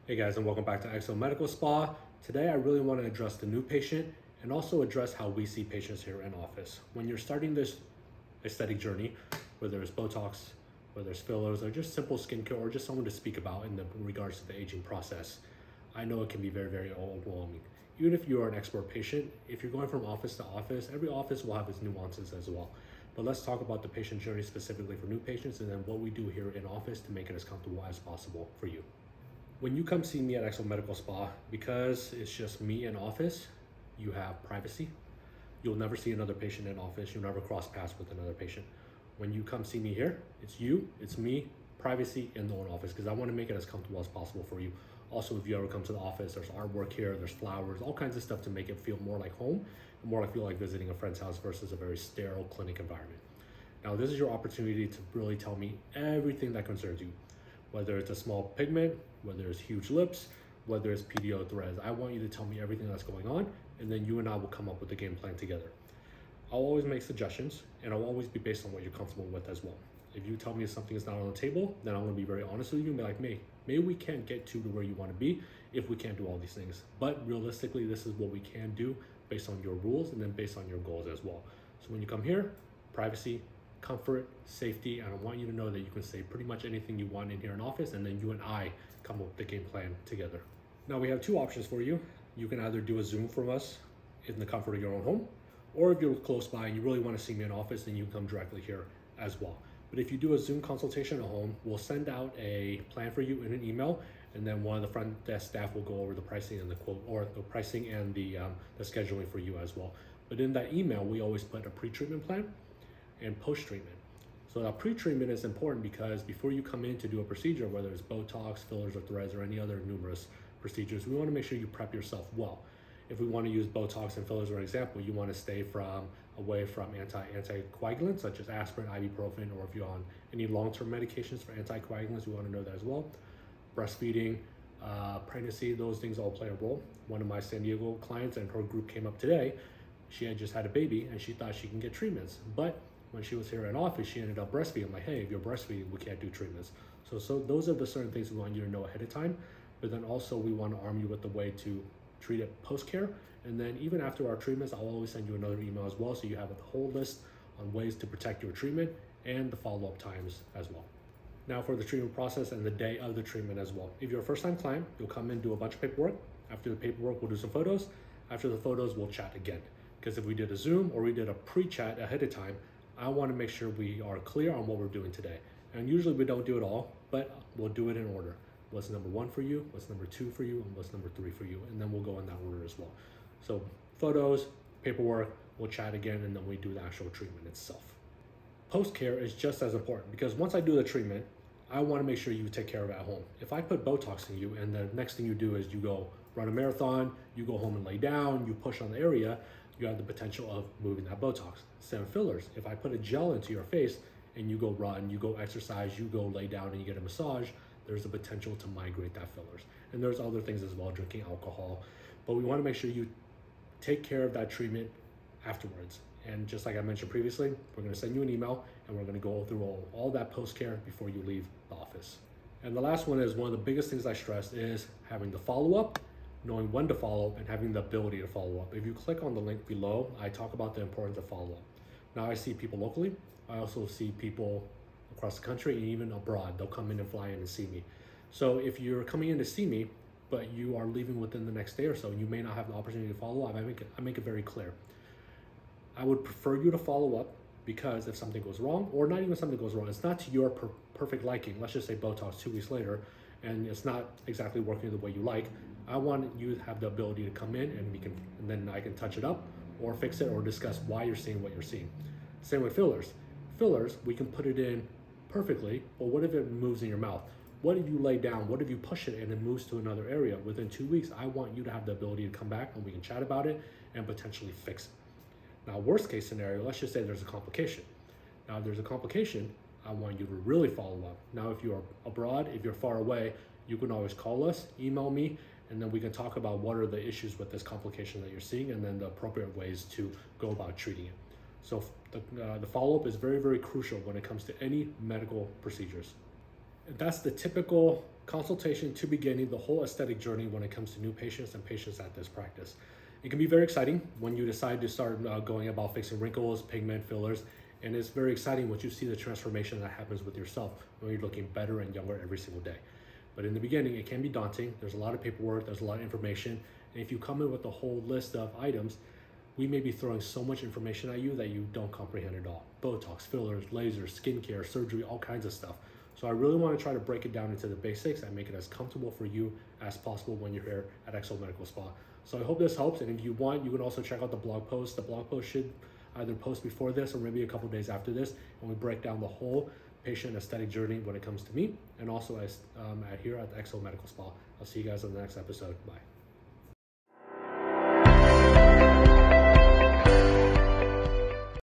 Hey guys, and welcome back to XO Medical Spa. Today I really want to address the new patient and also address how we see patients here in office. When you're starting this aesthetic journey, whether it's Botox, whether it's fillers, or just simple skincare, or just someone to speak about in regards to the aging process, I know it can be very, very overwhelming. Even if you are an expert patient, if you're going from office to office, every office will have its nuances as well. But let's talk about the patient journey specifically for new patients and then what we do here in office to make it as comfortable as possible for you. When you come see me at XO Medical Spa, because it's just me in office, you have privacy. You'll never see another patient in office. You'll never cross paths with another patient. When you come see me here, it's you, it's me, privacy in the one office, because I want to make it as comfortable as possible for you. Also, if you ever come to the office, there's artwork here, there's flowers, all kinds of stuff to make it feel more like home, and more like feel like visiting a friend's house versus a very sterile clinic environment. Now, this is your opportunity to really tell me everything that concerns you. Whether it's a small pigment, whether it's huge lips, whether it's PDO threads. I want you to tell me everything that's going on, and then you and I will come up with a game plan together. I'll always make suggestions, and I'll always be based on what you're comfortable with as well. If you tell me something is not on the table, then I'm gonna be very honest with you and be like, maybe we can't get to where you wanna be if we can't do all these things. But realistically, this is what we can do based on your rules and then based on your goals as well. So when you come here, privacy, comfort, safety, and I want you to know that you can say pretty much anything you want in here in office, and then you and I come up with the game plan together. Now we have two options for you. You can either do a Zoom from us in the comfort of your own home, or if you're close by and you really want to see me in office, then you can come directly here as well. But if you do a Zoom consultation at home, we'll send out a plan for you in an email, and then one of the front desk staff will go over the pricing and the quote, or the pricing and the scheduling for you as well. But in that email, we always put a pre-treatment plan and post-treatment. So that pre-treatment is important because before you come in to do a procedure, whether it's Botox, fillers, or threads, or any other numerous procedures, we want to make sure you prep yourself well. If we want to use Botox and fillers, for example, you want to stay away from anticoagulants such as aspirin, ibuprofen, or if you're on any long-term medications for anticoagulants, we want to know that as well. Breastfeeding, pregnancy, those things all play a role. One of my San Diego clients and her group came up today. She had just had a baby and she thought she can get treatments, but when she was here in office, she ended up breastfeeding. I'm like, hey, if you're breastfeeding, we can't do treatments. So those are the certain things we want you to know ahead of time. But then also we want to arm you with the way to treat it post-care. And then even after our treatments, I'll always send you another email as well. So you have a whole list on ways to protect your treatment and the follow-up times as well. Now for the treatment process and the day of the treatment as well. If you're a first-time client, you'll come in, do a bunch of paperwork. After the paperwork, we'll do some photos. After the photos, we'll chat again. Because if we did a Zoom or we did a pre-chat ahead of time, I want to make sure we are clear on what we're doing today. And usually we don't do it all, but we'll do it in order. What's number one for you, what's number two for you, and what's number three for you. And then we'll go in that order as well. So photos, paperwork, we'll chat again, and then we do the actual treatment itself. Post-care is just as important because once I do the treatment, I want to make sure you take care of it at home. If I put Botox in you and the next thing you do is you go run a marathon, you go home and lay down, you push on the area, you have the potential of moving that Botox. Same fillers. If I put a gel into your face and you go run, you go exercise, you go lay down and you get a massage, there's a potential to migrate that fillers. And there's other things as well, drinking alcohol. But we want to make sure you take care of that treatment afterwards. And just like I mentioned previously, we're going to send you an email and we're going to go through all that post-care before you leave the office. And the last one is one of the biggest things I stress is having the follow-up, knowing when to follow up, and having the ability to follow up. If you click on the link below, I talk about the importance of follow-up. Now I see people locally. I also see people across the country and even abroad. They'll come in and fly in and see me. So if you're coming in to see me, but you are leaving within the next day or so, you may not have the opportunity to follow up. I make it very clear. I would prefer you to follow up because if something goes wrong, or not even something goes wrong, it's not to your perfect liking. Let's just say Botox 2 weeks later, and it's not exactly working the way you like. I want you to have the ability to come in and then I can touch it up or fix it or discuss why you're seeing what you're seeing. Same with fillers. Fillers, we can put it in perfectly, but what if it moves in your mouth? What if you lay down? What if you push it and it moves to another area? Within 2 weeks, I want you to have the ability to come back and we can chat about it and potentially fix it. Now, worst case scenario, let's just say there's a complication. Now, if there's a complication, I want you to really follow up. Now, if you're abroad, if you're far away, you can always call us, email me, and then we can talk about what are the issues with this complication that you're seeing and then the appropriate ways to go about treating it. So the follow-up is very, very crucial when it comes to any medical procedures. That's the typical consultation to beginning the whole aesthetic journey when it comes to new patients and patients at this practice. It can be very exciting when you decide to start going about fixing wrinkles, pigment, fillers, and it's very exciting once you see the transformation that happens with yourself when you're looking better and younger every single day. But in the beginning, it can be daunting. There's a lot of paperwork, there's a lot of information, and if you come in with a whole list of items, we may be throwing so much information at you that you don't comprehend it all. Botox, fillers, lasers, skincare, surgery, all kinds of stuff. So I really want to try to break it down into the basics and make it as comfortable for you as possible when you're here at XO Medical Spa. So I hope this helps, and if you want, you can also check out the blog post. The blog post should either post before this or maybe a couple days after this, and we break down the whole patient aesthetic journey when it comes to me, and also as here at XO Medical Spa. I'll see you guys on the next episode. Bye.